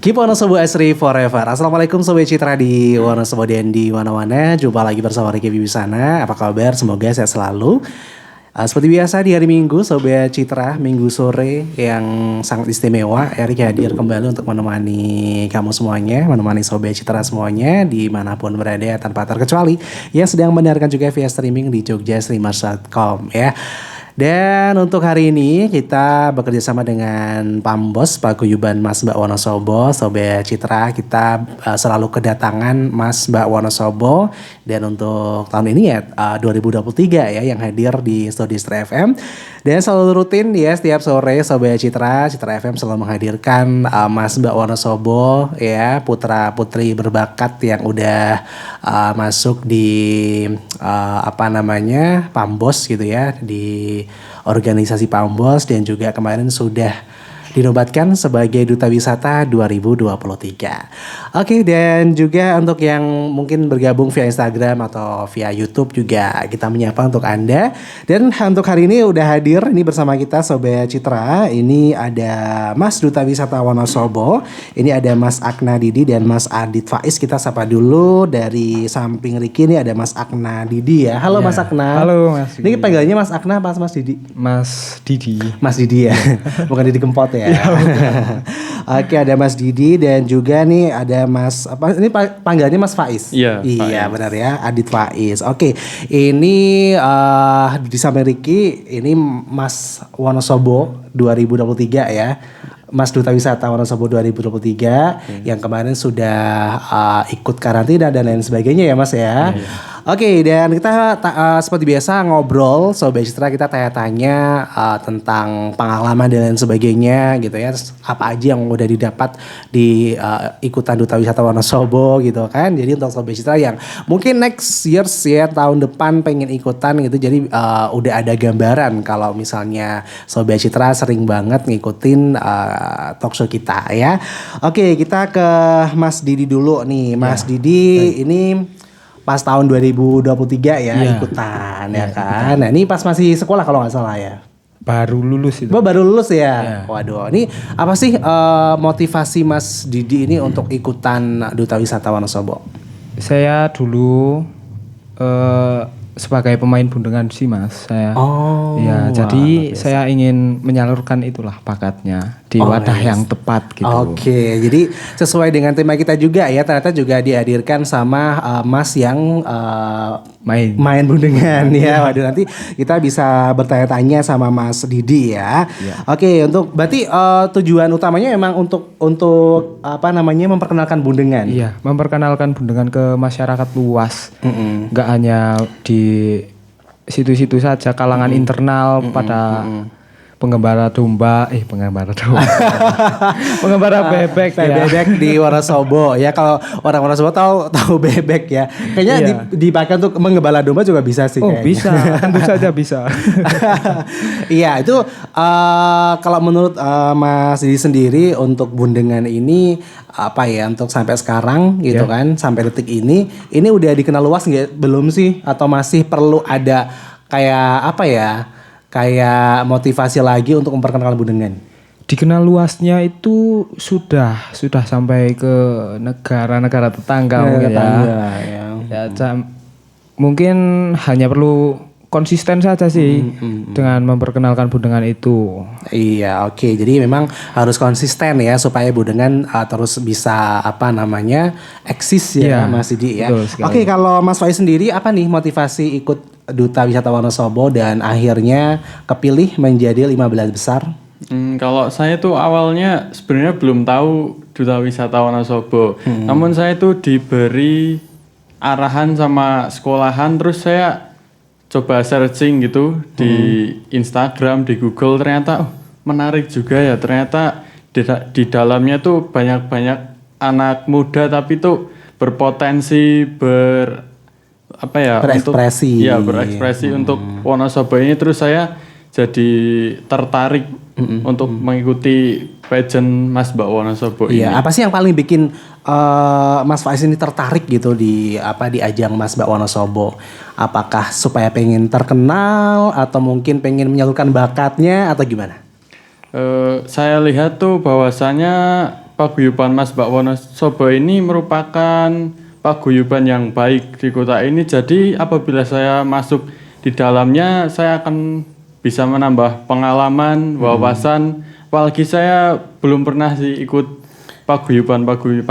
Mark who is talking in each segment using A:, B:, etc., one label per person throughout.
A: Keep Wonosobo Asri Forever. Assalamualaikum Sobat Citra di Wonosobo dan di mana-mana. Jumpa lagi bersama Ricky Bibisana. Apa kabar? Semoga sehat selalu. Seperti biasa di hari Minggu Sobat Citra, Minggu sore yang sangat istimewa, Erik hadir kembali untuk menemani kamu semuanya, menemani Sobat Citra semuanya dimanapun berada tanpa terkecuali yang sedang mendengarkan juga via streaming di jogjastreamers.com ya. Dan untuk hari ini kita bekerja sama dengan Pambos Paguyuban Mas Mbak Wonosobo. Sobat Citra, kita selalu kedatangan Mas Mbak Wonosobo. Dan untuk tahun ini ya 2023 ya yang hadir di Studio Citra FM. Dan selalu rutin ya setiap sore Sobat Citra FM selalu menghadirkan Mas Mbak Wonosobo ya, putra putri berbakat yang udah masuk di Pambos gitu ya, di organisasi Pambos, dan juga kemarin sudah dinobatkan sebagai Duta Wisata 2023. Oke, dan juga untuk yang mungkin bergabung via Instagram atau via YouTube juga kita menyapa untuk Anda. Dan untuk hari ini udah hadir ini bersama kita Sobat Citra. Ini ada Mas Duta Wisata Wonosobo, ini ada Mas Akna Didi dan Mas Adit Faiz. Kita sapa dulu dari samping Ricky, ini ada Mas Akna Didi ya. Halo ya. Mas Akna.
B: Halo Mas Didi.
A: Ini panggilannya Mas Akna apa Mas Didi?
B: Mas Didi.
A: Mas Didi ya. Bukan Didi Kempot ya. Oke, ada Mas Didi dan juga nih ada Mas ini panggilannya Mas Faiz.
B: Iya.
A: Iya benar ya, Adit Faiz. Oke, ini di samping Ricky ini Mas Wonosobo 2023 ya. Mas Duta Wisata Wonosobo 2023 yang kemarin sudah ikut karantina dan lain sebagainya ya Mas ya. Oke, dan kita seperti biasa ngobrol Sobat Citra, kita tanya-tanya tentang pengalaman dan lain sebagainya gitu ya. Apa aja yang udah didapat di ikutan Duta Wisata Wonosobo gitu kan. Jadi untuk Sobat Citra yang mungkin next year ya, tahun depan pengen ikutan gitu, jadi udah ada gambaran kalau misalnya Sobat Citra sering banget ngikutin talkshow kita ya. Oke, kita ke Mas Didi dulu nih. Mas Didi ini pas tahun 2023 ya ikutan ya kan. Nah ini pas masih sekolah kalau nggak salah ya.
B: Baru lulus itu.
A: Baru lulus ya. Waduh, ini apa sih motivasi Mas Didi ini untuk ikutan Duta Wisata Wonosobo?
B: Saya dulu sebagai pemain bundengan sih Mas, saya. Jadi saya ingin menyalurkan itulah bakatnya di wadah yang tepat gitu.
A: Oke, jadi sesuai dengan tema kita juga ya, ternyata juga dihadirkan sama Mas yang main bundengan ya. Waduh, nanti kita bisa bertanya-tanya sama Mas Didi ya. Oke, untuk berarti tujuan utamanya memang untuk memperkenalkan bundengan.
B: Iya, memperkenalkan bundengan ke masyarakat luas. Nggak hanya di situ-situ saja, kalangan internal pada pengembara bebek ya.
A: Bebek di Wonosobo ya. Kalau orang Wonosobo tahu bebek ya. Kayaknya dipakai untuk menggembala domba juga bisa sih kayaknya.
B: Bisa, tentu saja bisa.
A: Iya, itu kalau menurut Mas Didi sendiri untuk bundengan ini untuk sampai sekarang gitu kan, sampai detik ini udah dikenal luas nggak, belum sih, atau masih perlu ada kayak motivasi lagi untuk memperkenalkan bundengan?
B: Dikenal luasnya itu sudah sampai ke negara-negara tetangga mungkin mungkin hanya perlu konsisten saja sih dengan memperkenalkan bundengan itu. Iya,
A: oke. Jadi memang harus konsisten ya supaya bundengan terus bisa eksis ya Mas Didi ya. Oke, kalau Mas Faiz sendiri apa nih motivasi ikut Duta Wisata Wonosobo dan akhirnya kepilih menjadi 15 besar?
C: Kalau saya tuh awalnya sebenarnya belum tahu Duta Wisata Wonosobo. Namun saya tuh diberi arahan sama sekolahan, terus saya coba searching gitu di Instagram, di Google, ternyata menarik juga ya. Ternyata di dalamnya tuh banyak anak muda tapi tuh berpotensi berekspresi untuk Wonosobo ini. Terus saya jadi tertarik untuk mengikuti pageant Mas Mbak Wonosobo ini.
A: Iya, apa sih yang paling bikin Mas Faiz ini tertarik gitu di ajang Mas Mbak Wonosobo? Apakah supaya pengen terkenal atau mungkin pengen menyalurkan bakatnya atau gimana?
C: Saya lihat tuh bahwasanya paguyuban Mas Mbak Wonosobo ini merupakan paguyuban yang baik di kota ini. Jadi apabila saya masuk di dalamnya, saya akan bisa menambah pengalaman, wawasan. Apalagi saya belum pernah sih ikut paguyuban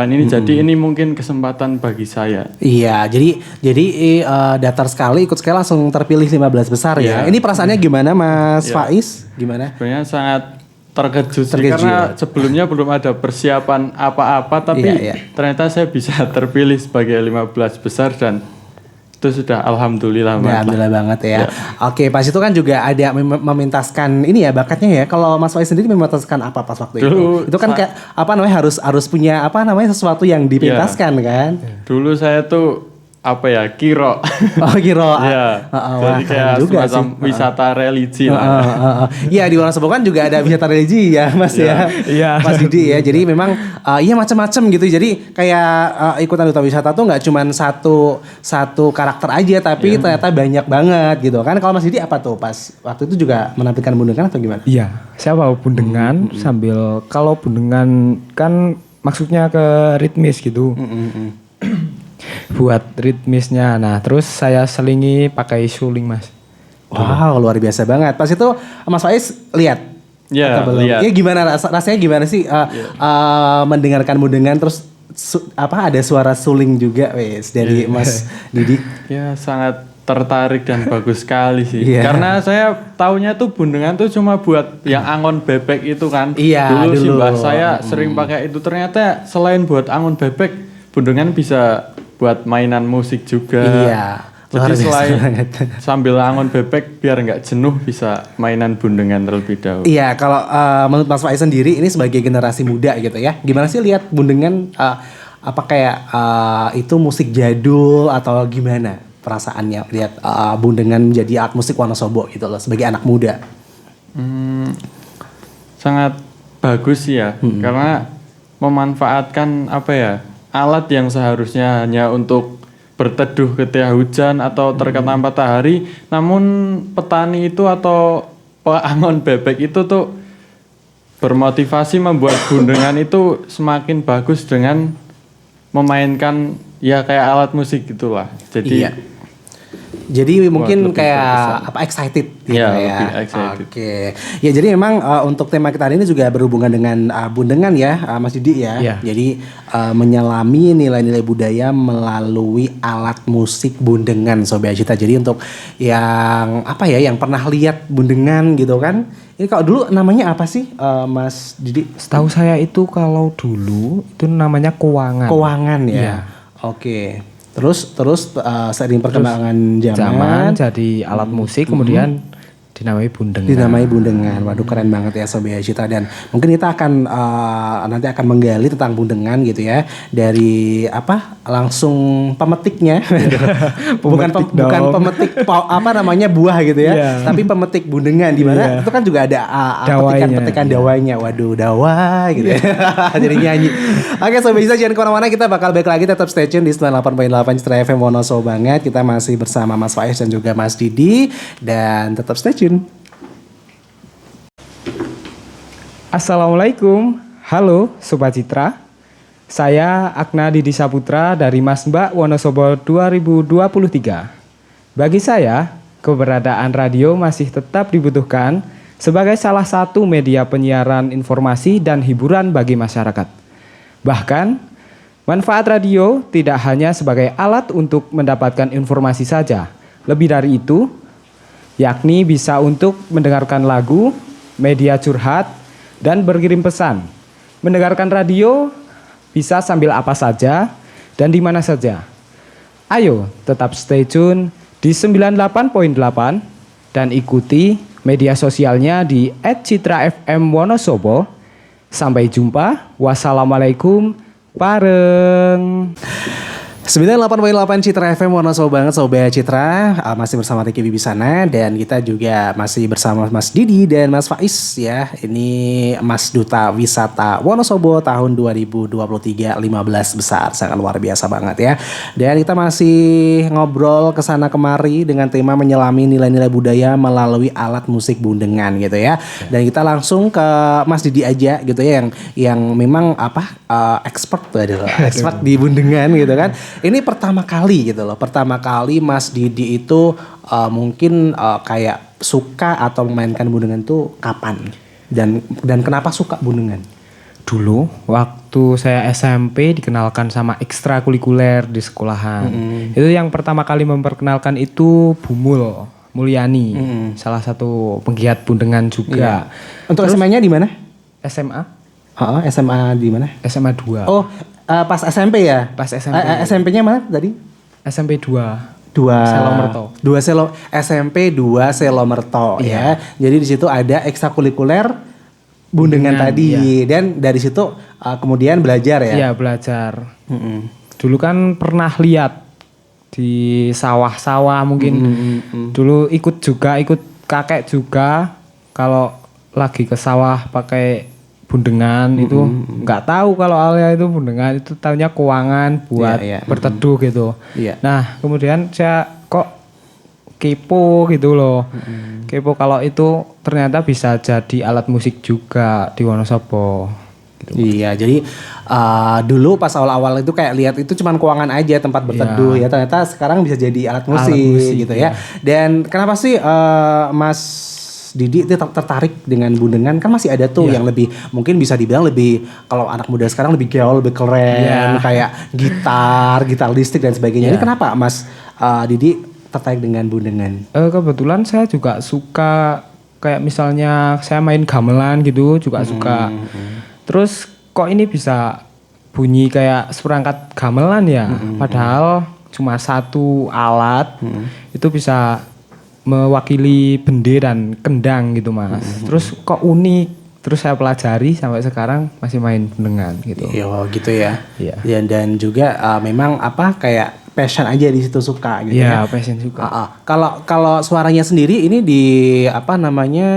C: ini. Jadi ini mungkin kesempatan bagi saya.
A: Iya, jadi datar sekali ikut sekali langsung terpilih 15 besar ya.
C: Iya.
A: Ini perasaannya gimana Mas Faiz? Gimana?
C: Sebenarnya sangat terkejut sih,
A: Terkejut.
C: karena sebelumnya belum ada persiapan apa-apa, tapi
A: Iya.
C: ternyata saya bisa terpilih sebagai 15 besar dan itu sudah alhamdulillah
A: Ya,
C: banget lah.
A: alhamdulillah banget ya.
C: Ya.
A: Oke, pas itu kan juga ada memintaskan ini ya bakatnya ya. Kalau Mas Faiz sendiri memintaskan apa pas waktu
C: Dulu
A: itu? Itu kan kayak apa namanya harus punya apa namanya sesuatu yang dipintaskan kan?
C: Dulu saya tuh apa ya, kiro.
A: Oh kira.
C: Ya,
A: wah,
C: jadi
A: keren
C: kayak
A: juga
C: semacam
A: sih.
C: wisata religi lah.
A: Iya di Wonosobo kan juga ada wisata religi ya Mas ya.
B: Iya.
A: Mas Didi ya. Jadi memang iya macam-macam gitu. Jadi kayak ikutan duta wisata tuh nggak cuman satu karakter aja tapi ternyata banyak banget gitu kan. Kalau Mas Didi apa tuh pas waktu itu juga menampilkan bundekan atau gimana?
B: Iya, saya bawa bundengan sambil kalau bundengan kan maksudnya ke ritmis gitu. Buat ritmisnya. Nah, terus saya selingi pakai suling, Mas.
A: Wow luar biasa banget. Pas itu Mas Faiz lihat.
C: Ya,
A: atau belum?
C: lihat.
A: Ya gimana rasanya gimana sih mendengarkan bundengan terus ada suara suling juga wes dari Mas Didi.
C: Ya, sangat tertarik dan bagus sekali sih.
A: Iya.
C: Karena saya taunya tuh bundengan tuh cuma buat yang angon bebek itu kan.
A: Iya,
C: dulu sih
A: dulu.
C: mbah saya sering pakai itu. Ternyata selain buat angon bebek, bundengan bisa buat mainan musik juga.
A: Iya. Luar
C: Jadi
A: biasa
C: selain
A: banget.
C: sambil angon bebek biar nggak jenuh bisa mainan bundengan terlebih dahulu.
A: Iya, kalau menurut Mas Faiz sendiri ini sebagai generasi muda gitu ya, gimana sih lihat bundengan apa kayak itu musik jadul atau gimana perasaannya lihat bundengan menjadi alat musik Wonosobo gitu loh sebagai anak muda?
C: Sangat bagus sih ya, karena memanfaatkan apa ya, alat yang seharusnya hanya untuk berteduh ketika hujan atau terkena matahari, namun petani itu atau pengangon bebek itu tuh bermotivasi membuat bundengan itu semakin bagus dengan memainkan ya kayak alat musik gitulah. Jadi
A: Iya. Jadi mungkin
C: lebih
A: kayak apa excited gitu
C: Iya,
A: ya.
C: lebih excited.
A: Oke. Ya jadi memang untuk tema kita hari ini juga berhubungan dengan bundengan ya, Mas Didi ya.
B: Iya.
A: Jadi menyelami nilai-nilai budaya melalui alat musik bundengan Sobat Cita. Jadi untuk yang apa ya, yang pernah lihat bundengan gitu kan. Ini kalau dulu namanya apa sih Mas Didi?
B: Setahu saya itu kalau dulu itu namanya kuangan.
A: Kewangan ya.
B: Iya.
A: Oke. Terus seiring perkembangan
B: Zaman jadi alat musik kemudian dinamai bundengan.
A: dinamai bundengan. Waduh keren banget ya Sobat Cita, dan mungkin kita akan nanti akan menggali tentang bundengan gitu ya dari apa langsung pemetiknya. bukan pemetik apa namanya buah gitu ya,
B: Iya.
A: tapi pemetik bundengan di mana itu kan juga ada
B: Dawainya.
A: petikan dawainya. Waduh dawa gitu ya. Jadi nyanyi. Oke Sobat Cita jangan kemana-mana, kita bakal balik lagi, tetap stay tune di 98.8 Citra FM Wonosobo banget. Kita masih bersama Mas Faiz dan juga Mas Didi, dan tetap stay tune.
B: Assalamualaikum. Halo Sobat Citra. Saya Akna Didi Saputra dari Mas Mbak Wonosobo 2023. Bagi saya, keberadaan radio masih tetap dibutuhkan sebagai salah satu media penyiaran informasi dan hiburan bagi masyarakat. Bahkan, manfaat radio tidak hanya sebagai alat untuk mendapatkan informasi saja. Lebih dari itu, yakni bisa untuk mendengarkan lagu, media curhat, dan berkirim pesan. Mendengarkan radio bisa sambil apa saja dan di mana saja. Ayo tetap stay tune di 98.8 dan ikuti media sosialnya di @citrafmwonosobo. Sampai jumpa. Wassalamualaikum. Bareng.
A: 98,8 Citra FM, Wonosobo banget Sobat Citra. Masih bersama Ricky Wibisana dan kita juga masih bersama Mas Didi dan Mas Faiz ya. Ini Mas Duta Wisata Wonosobo tahun 2023 15 besar. Sangat luar biasa banget ya. Dan kita masih ngobrol kesana kemari dengan tema menyelami nilai-nilai budaya melalui alat musik bundengan gitu ya. Dan kita langsung ke Mas Didi aja gitu ya yang memang expert di bundengan gitu kan. Ini pertama kali gitu loh. Pertama kali Mas Didi itu mungkin kayak suka atau memainkan bundengan tuh kapan? Dan kenapa suka bundengan?
B: Dulu waktu saya SMP dikenalkan sama ekstrakurikuler di sekolahan. Itu yang pertama kali memperkenalkan itu Bumul Mulyani, salah satu penggiat bundengan juga.
A: Iya. Untuk SMA-nya di mana?
B: SMA?
A: SMA di mana?
B: SMA 2.
A: Oh, pas SMP ya?
B: Pas SMP.
A: SMP-nya mana tadi?
B: SMP 2.
A: Selomerto. SMP 2 Selomerto ya. Jadi di situ ada ekstrakurikuler bundengan tadi dan dari situ kemudian belajar ya.
B: Iya, belajar. Dulu kan pernah lihat di sawah-sawah mungkin. Dulu ikut kakek juga kalau lagi ke sawah pakai bundengan itu nggak tahu kalau awalnya itu bundengan, itu tahunya keuangan buat berteduh gitu. Nah kemudian saya kok kepo gitu loh, kepo kalau itu ternyata bisa jadi alat musik juga di Wonosobo. Gitu.
A: Iya, jadi dulu pas awal-awal itu kayak lihat itu cuman keuangan aja tempat berteduh ya, ternyata sekarang bisa jadi alat musik gitu ya. Dan kenapa sih Mas Didi itu tertarik dengan bundengan? Kan masih ada tuh yang lebih mungkin bisa dibilang lebih, kalau anak muda sekarang lebih gaul, lebih keren, kayak gitar listrik dan sebagainya. Ini kenapa Mas Didi tertarik dengan bundengan?
B: Kebetulan saya juga suka kayak misalnya saya main gamelan gitu juga suka. Terus kok ini bisa bunyi kayak seperangkat gamelan ya? Padahal cuma satu alat itu bisa mewakili bende dan kendang gitu Mas. Terus kok unik. Terus saya pelajari sampai sekarang masih main bundengan gitu.
A: Iya gitu ya.
B: Iya.
A: Dan juga memang kayak passion aja di situ suka gitu ya.
B: Iya, passion juga.
A: Kalau suaranya sendiri ini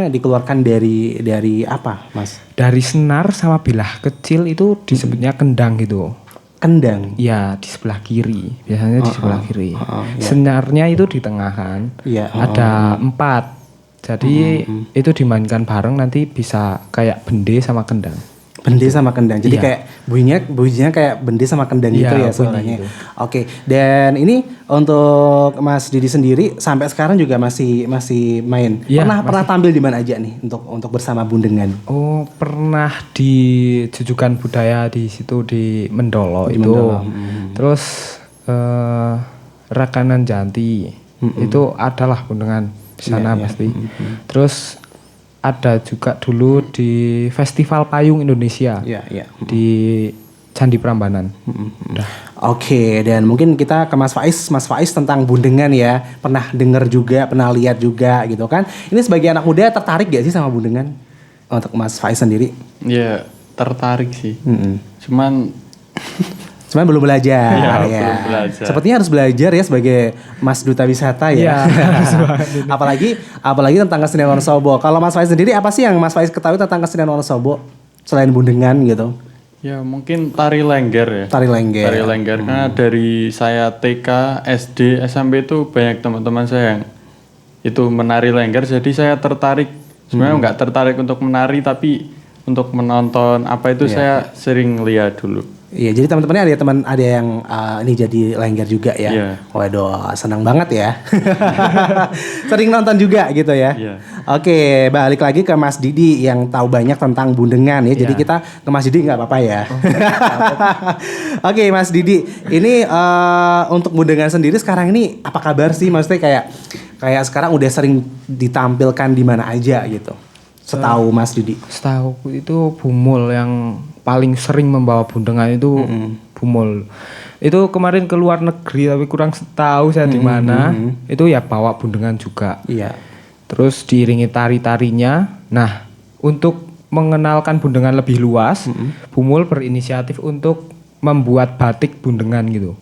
A: dikeluarkan dari apa, Mas?
B: Dari senar sama bilah kecil itu disebutnya kendang gitu.
A: Kendang?
B: Iya, di sebelah kiri. Biasanya di sebelah kiri. Senarnya itu di tengah kan. Ada 4. Jadi itu dimainkan bareng nanti bisa kayak bende sama kendang.
A: Bende sama kendang. Jadi kayak bunyinya kayak bende sama kendang gitu ya suaranya.
B: Gitu.
A: Oke. Dan ini untuk Mas Didi sendiri sampai sekarang juga masih main. Pernah tampil di mana aja nih untuk bersama bundengan?
B: Oh, pernah di Jujukan Budaya di situ di Mendolo itu. Terus Rakanan Janti itu adalah bundengan di sana pasti. Terus ada juga dulu di Festival Payung Indonesia di Candi Prambanan.
A: Oke, dan mungkin kita ke Mas Faiz tentang bundengan ya. Pernah dengar juga, pernah lihat juga gitu kan. Ini sebagai anak muda tertarik gak sih sama bundengan? Untuk Mas Faiz sendiri?
C: Ya tertarik sih. Cuman
A: belum belajar.
C: Belum belajar.
A: Sepertinya harus belajar ya sebagai Mas Duta Wisata ya. apalagi tentang kesenian Wonosobo. Kalau Mas Faiz sendiri apa sih yang Mas Faiz ketahui tentang kesenian Wonosobo selain bundengan gitu?
C: Ya mungkin tari lengger ya.
A: Tari lengger.
C: Karena dari saya TK, SD, SMP itu banyak teman-teman saya yang itu menari lengger. Jadi saya tertarik. Sebenarnya nggak tertarik untuk menari, tapi untuk menonton saya sering lihat dulu.
A: Iya, jadi teman-temannya ada yang ini jadi lengger juga ya.
C: Iya.
A: Waduh, senang banget ya. Sering nonton juga gitu ya.
C: Iya.
A: Oke, balik lagi ke Mas Didi yang tahu banyak tentang bundengan ya. Jadi kita ke Mas Didi nggak apa-apa ya. Oke, Mas Didi, ini untuk bundengan sendiri sekarang ini apa kabar sih? Maksudnya kayak sekarang udah sering ditampilkan di mana aja gitu. Setahu Mas Didi.
B: Setahu itu Bumul yang paling sering membawa bundengan itu Bumul. Itu kemarin ke luar negeri tapi kurang tahu saya di mana. Itu ya bawa bundengan juga.
A: Iya.
B: Terus diiringi tari-tarinya. Nah, untuk mengenalkan bundengan lebih luas, Bumul berinisiatif untuk membuat batik bundengan gitu.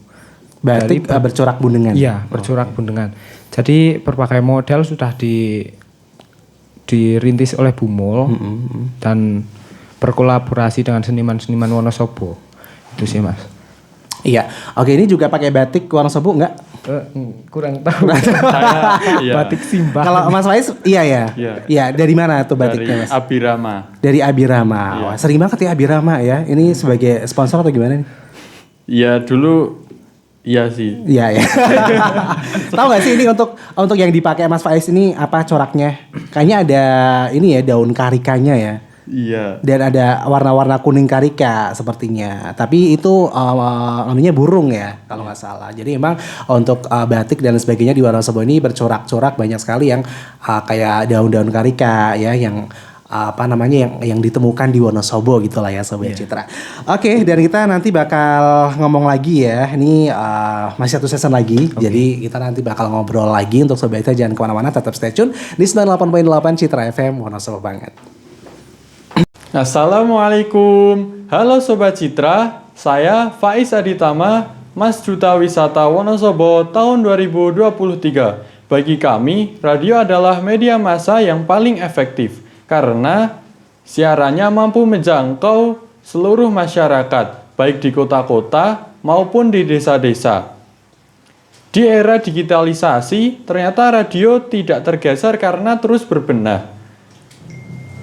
A: Batik bercorak bundengan.
B: Iya, bercorak bundengan. Jadi berbagai model sudah dirintis oleh Bumul dan berkolaborasi dengan seniman-seniman Wonosobo. Itu sih, Mas.
A: Iya. Oke, ini juga pakai batik Wonosobo enggak?
B: Kurang tahu.
C: Iya.
B: Batik Simbah.
A: Kalau Mas Faiz iya ya.
C: Iya.
A: Iya, dari mana tuh batiknya,
C: Dari
A: Mas?
C: Abirama.
A: Dari Abirama. Wah, sering banget ya Abirama ya. Ini sebagai sponsor atau gimana nih?
C: Iya dulu, iya sih.
A: Iya ya. Tahu nggak sih ini untuk yang dipakai Mas Faiz ini apa coraknya? Kayaknya ada ini ya daun karikanya ya.
C: Iya.
A: Dan ada warna-warna kuning karika sepertinya. Tapi itu namanya burung ya kalau nggak salah. Jadi memang untuk batik dan sebagainya di Wonosobo ini bercorak-corak banyak sekali yang kayak daun-daun karika ya yang apa namanya yang ditemukan di Wonosobo gitulah ya Sobat Citra. Oke, dan kita nanti bakal ngomong lagi ya. Ini masih satu season lagi. Jadi kita nanti bakal ngobrol lagi untuk Sobat Citra, jangan kemana-mana, tetap stay tune di 98.8 Citra FM Wonosobo banget.
C: Assalamualaikum. Halo Sobat Citra, saya Faiz Aditama, Mas Duta Wisata Wonosobo tahun 2023. Bagi kami, radio adalah media massa yang paling efektif karena siarannya mampu menjangkau seluruh masyarakat, baik di kota-kota maupun di desa-desa. Di era digitalisasi, ternyata radio tidak tergeser karena terus berbenah.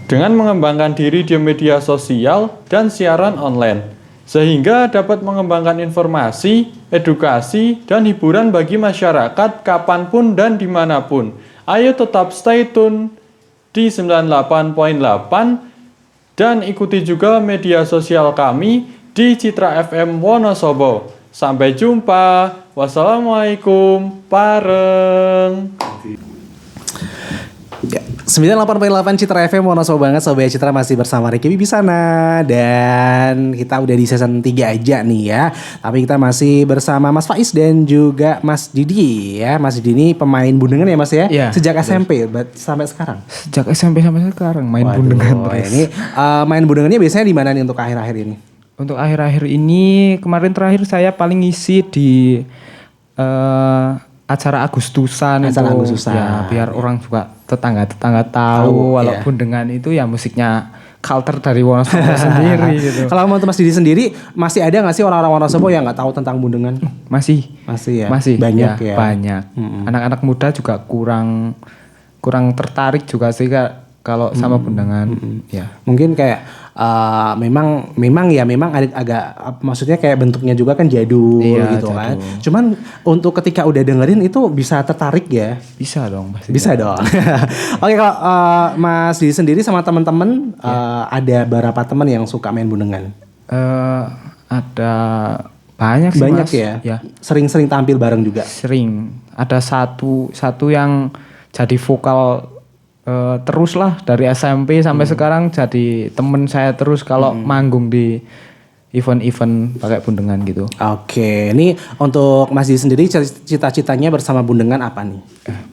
C: Dengan mengembangkan diri di media sosial dan siaran online, sehingga dapat mengembangkan informasi, edukasi, dan hiburan bagi masyarakat kapanpun dan dimanapun. Ayo tetap stay tune di 98.8 dan ikuti juga media sosial kami di Citra FM Wonosobo. Sampai jumpa. Wassalamualaikum. Pareng.
A: Ya, 98.8 Citra FM Wonosobo banget. Sobat Citra masih bersama Ricky Bibisana. Dan kita udah di season 3 aja nih ya. Tapi kita masih bersama Mas Faiz dan juga Mas Didi ya. Mas Didi ini pemain bundengan ya Mas ya?
B: Iya.
A: Sejak SMP sampai sekarang?
B: Sejak SMP sampai sekarang main bundengan terus.
A: Ini main bundengannya biasanya di mana nih untuk akhir-akhir ini?
B: Untuk akhir-akhir ini, kemarin terakhir saya paling ngisi di acara Agustusan
A: Acara
B: itu.
A: Agustusan.
B: Ya, biar orang juga tetangga-tetangga tahu walaupun dengan itu ya musiknya culture dari Wonosobo sendiri gitu.
A: Kalau menurut Mas Didi sendiri masih ada nggak sih orang-orang Wonosobo yang nggak tahu tentang bundengan?
B: Masih
A: Masih ya.
B: Masih
A: banyak
B: ya,
A: ya.
B: banyak. Anak-anak muda juga kurang tertarik juga sih Kak kalau sama bundengan. Ya.
A: Mungkin kayak memang agak maksudnya kayak bentuknya juga kan jadul
B: Iya,
A: gitu
B: jadul.
A: kan. Cuman untuk ketika udah dengerin itu bisa tertarik ya.
B: Bisa dong pasti.
A: Bisa dong. Oke, kalau Mas Didi sendiri sama teman-teman ada berapa teman yang suka main bundengan?
B: Ada banyak sih
A: Banyak
B: Mas.
A: ya. Sering-sering tampil bareng juga.
B: Sering. Ada satu yang jadi vokal terus lah dari SMP sampai sekarang jadi temen saya terus kalau manggung di event-event pakai bundengan gitu.
A: Oke, ini untuk Mas Didi sendiri cita-citanya bersama bundengan apa nih?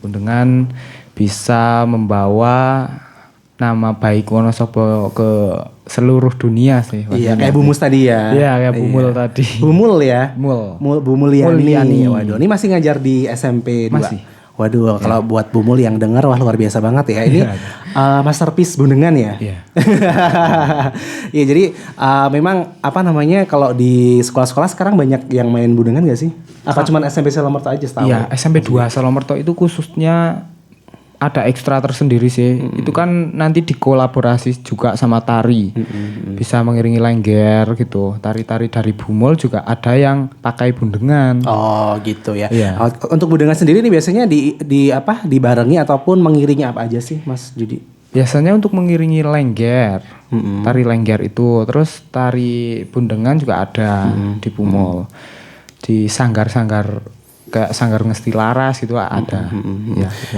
B: Bundengan bisa membawa nama baik Wonosobo ke seluruh dunia sih.
A: Iya, kayak Bumus tadi ya.
B: Iya, kayak Bumul tadi.
A: Bumul ya.
B: Bu
A: Mulyani.
B: Mulyani.
A: Waduh, ini masih ngajar di SMP 2.
B: Masih.
A: Waduh, kalau buat Bumul yang denger wah luar biasa banget ya. Ini masterpiece bundengan ya.
B: Iya.
A: Iya, jadi memang apa namanya kalau di sekolah-sekolah sekarang banyak yang main bundengan gak sih? Apa cuman SMP Selamerta aja setahu?
B: Iya, SMP 2 Salomerto itu khususnya ada ekstra tersendiri sih. Itu kan nanti dikolaborasi juga sama tari. Bisa mengiringi lengger gitu. Tari-tari dari Bumul juga ada yang pakai bundengan.
A: Oh, gitu ya.
B: Iya.
A: Untuk bundengan sendiri nih biasanya dibarengi ataupun mengiringi apa aja sih, Mas Didi?
B: Biasanya untuk mengiringi lengger. Tari lengger itu. Terus tari bundengan juga ada di Bumul. Di sanggar-sanggar kayak sanggar ngesti laras gitu ada.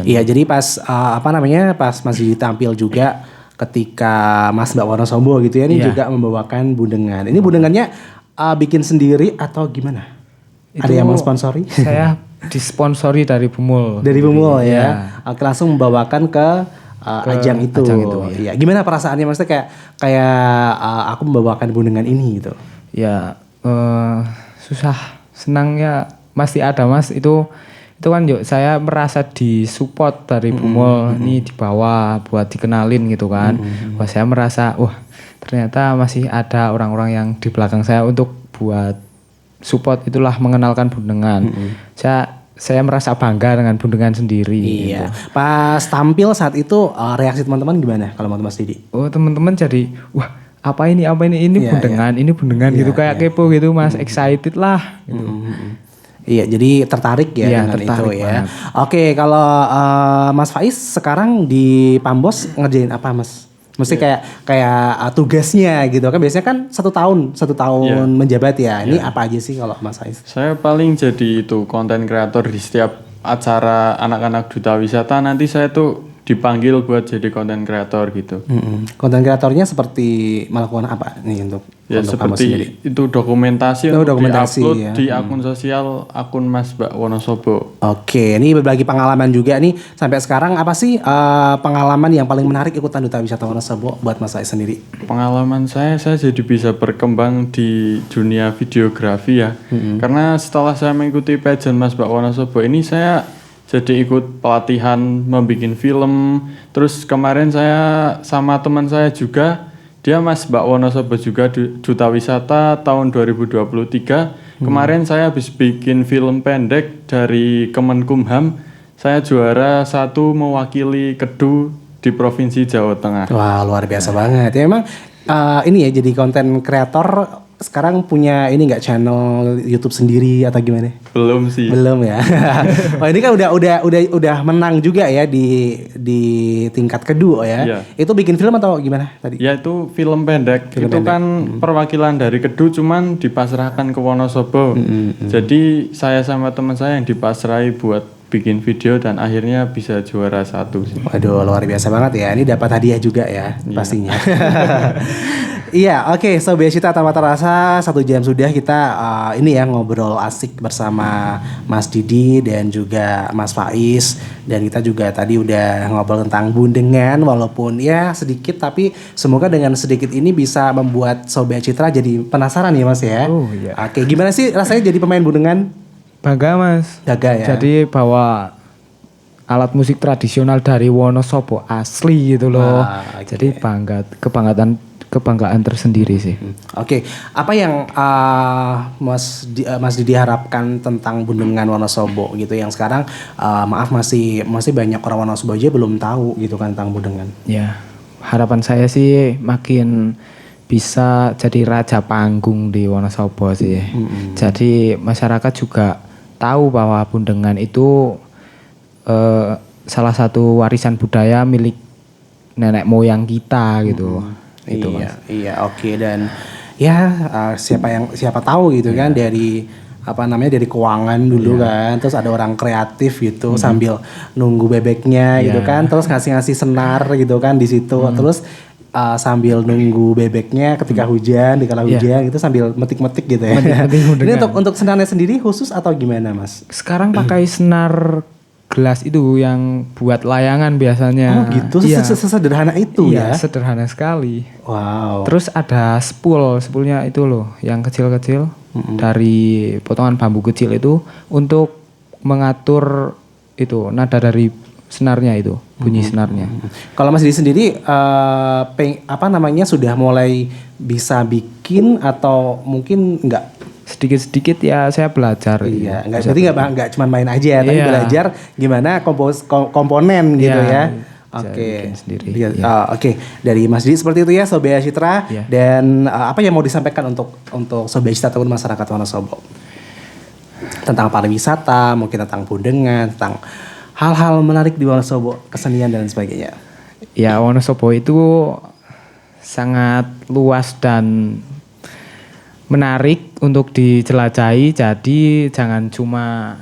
A: Iya, jadi pas pas Mas Didi tampil juga ketika Mas Mbak Wonosobo gitu ya, ini juga membawakan bundengan. Ini bundengannya bikin sendiri atau gimana? Ada yang mensponsori?
B: Saya disponsori dari Bumul.
A: Dari Bumul ya. Oke, langsung membawakan ke ajang itu. Iya. Gimana perasaannya? Maksudnya kayak aku membawakan bundengan ini gitu.
B: Ya susah, senangnya pasti ada Mas. Itu kan yuk saya merasa disupport dari Bumol nih di bawah buat dikenalin gitu kan. Wah saya merasa ternyata masih ada orang-orang yang di belakang saya untuk buat support, itulah mengenalkan Bundengan. Saya merasa bangga dengan Bundengan sendiri.
A: Iya.
B: Gitu.
A: Pas tampil saat itu reaksi teman-teman gimana kalau menurut Mas Didi?
B: Oh teman-teman jadi wah apa ini
A: Iya,
B: Bundengan
A: Iya,
B: gitu kayak kepo gitu Mas, excited lah. Gitu.
A: Iya, jadi tertarik ya
B: Iya,
A: dengan
B: tertarik
A: itu ya.
B: banget.
A: Oke, kalau Mas Faiz sekarang di Pambos ngerjain apa Mas? Mesti kayak tugasnya gitu kan, biasanya kan satu tahun menjabat ya. Ini apa aja sih kalau Mas Faiz?
C: Saya paling jadi itu konten kreator di setiap acara anak-anak duta wisata. Nanti saya tuh dipanggil buat jadi konten kreator gitu.
A: Konten kreatornya seperti melakukan apa nih untuk Pambos sendiri?
C: Seperti itu dokumentasi untuk
A: dokumentasi,
C: di-upload
A: ya.
C: di akun sosial akun Mas Mbak Wonosobo.
A: Oke, ini berbagi pengalaman juga nih sampai sekarang, apa sih pengalaman yang paling menarik ikutan Duta Wisata Wonosobo buat Mas Faiz sendiri?
C: Pengalaman saya jadi bisa berkembang di dunia videografi ya. Karena setelah saya mengikuti pageant Mas Mbak Wonosobo ini, saya jadi ikut pelatihan membuat film. Terus kemarin saya sama teman saya juga, dia Mas Mbak Wonosobo juga Duta Wisata tahun 2023. Kemarin saya habis bikin film pendek dari Kemenkumham. Saya juara 1 mewakili Kedu di Provinsi Jawa Tengah.
A: Wah, luar biasa banget. Ya emang ini ya, jadi konten kreator sekarang punya ini nggak, channel YouTube sendiri atau gimana?
C: Belum sih.
A: Belum ya. Wah, ini kan udah menang juga ya di tingkat kedua ya.
C: Iya.
A: Itu bikin film atau gimana tadi?
C: Ya itu film pendek. Kan perwakilan dari Kedu cuman dipasrahkan ke Wonosobo. Jadi saya sama teman saya yang dipasrahi buat bikin video dan akhirnya bisa juara 1 sih.
A: Waduh, luar biasa banget ya. Ini dapat hadiah juga ya pastinya. Iya, oke. Sobat Cita Tamat Rasa, 1 jam sudah kita ini ya ngobrol asik bersama Mas Didi dan juga Mas Faiz, dan kita juga tadi udah ngobrol tentang Bundengan, walaupun ya sedikit, tapi semoga dengan sedikit ini bisa membuat Sobat Citra jadi penasaran ya Mas ya.
B: Oh, iya.
A: Oke, gimana sih rasanya jadi pemain Bundengan?
B: Bangga Mas.
A: Bangga ya.
B: Jadi bawa alat musik tradisional dari Wonosobo asli gitu loh.
A: Wah, oke.
B: Jadi kebanggaan tersendiri sih.
A: Oke, apa yang Mas Didi harapkan tentang Bundengan Wonosobo gitu, yang sekarang maaf masih banyak orang Wonosobo aja belum tahu gitu kan tentang Bundengan.
B: Ya, harapan saya sih makin bisa jadi raja panggung di Wonosobo sih. Jadi masyarakat juga tahu bahwa Bundengan itu salah satu warisan budaya milik nenek moyang kita gitu. Itu,
A: Iya,
B: Mas.
A: iya, oke. Dan ya siapa tahu gitu kan, dari dari keuangan dulu kan, terus ada orang kreatif gitu sambil nunggu bebeknya gitu kan, terus ngasih senar gitu kan di situ, terus sambil nunggu bebeknya ketika hujan, dikala hujan gitu sambil metik-metik gitu ya. Ini untuk senarnya sendiri khusus atau gimana Mas?
B: Sekarang pakai senar gelas itu yang buat layangan biasanya.
A: Oh gitu,
B: Iya.
A: sesederhana itu
B: Iya,
A: ya?
B: sederhana sekali.
A: Wow.
B: Terus ada spoolnya itu loh, yang kecil-kecil dari potongan bambu kecil itu untuk mengatur itu nada dari senarnya itu, bunyi senarnya.
A: Kalau Mas Didi sendiri sudah mulai bisa bikin atau mungkin enggak?
B: Sedikit-sedikit ya saya belajar.
A: Iya, enggak cuma main aja, tapi
B: Iya.
A: belajar gimana komponen gitu
B: Iya,
A: ya.
B: bisa
A: Oke.
B: bikin sendiri.
A: Iya.
B: Iya.
A: Oke, dari Mas Didi seperti itu ya Sobat Citra.
B: Iya.
A: Dan apa yang mau disampaikan untuk Sobat Citra ataupun masyarakat Wonosobo? Tentang pariwisata, mungkin tentang Bundengan, tentang hal-hal menarik di Wonosobo, kesenian dan sebagainya.
B: Ya, Wonosobo itu sangat luas dan menarik untuk dijelajahi. Jadi jangan cuma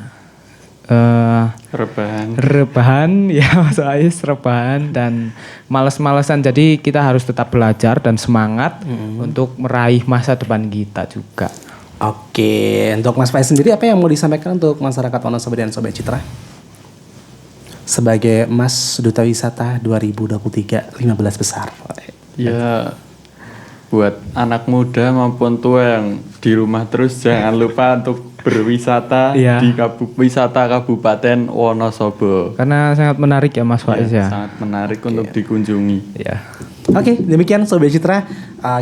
B: rebahan ya Mas Ais, rebahan dan males-malesan. Jadi kita harus tetap belajar dan semangat untuk meraih masa depan kita juga.
A: Oke, untuk Mas Faiz sendiri apa yang mau disampaikan untuk masyarakat Wonosobo dan Sobat Citra? Sebagai Mas Duta Wisata 2023 15 besar.
C: Ya buat anak muda maupun tua yang di rumah terus jangan lupa untuk berwisata
B: Iya.
C: di wisata Kabupaten Wonosobo.
B: Karena sangat menarik ya Mas Faiz ya.
C: Sangat menarik untuk dikunjungi.
B: Iya.
A: Oke, demikian Sobat Citra.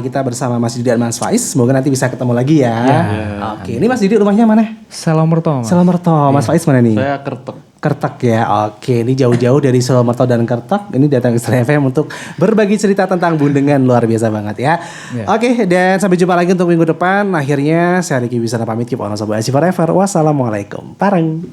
A: Kita bersama Mas Didi dan Mas Faiz. Semoga nanti bisa ketemu lagi ya. Oke, ini Mas Didi rumahnya mana?
B: Selamerto, Mas.
A: Selamerto. Mas Faiz mana nih?
C: Saya Kertek.
A: Kertek ya. Oke, ini jauh-jauh dari Selamerto dan Kertek. Ini datang ke Star FM untuk berbagi cerita tentang Bundengan, luar biasa banget ya. Oke, dan sampai jumpa lagi untuk minggu depan. Akhirnya saya Riki Wisana pamit, keep on Sobat Aci Forever. Wassalamualaikum. Pareng.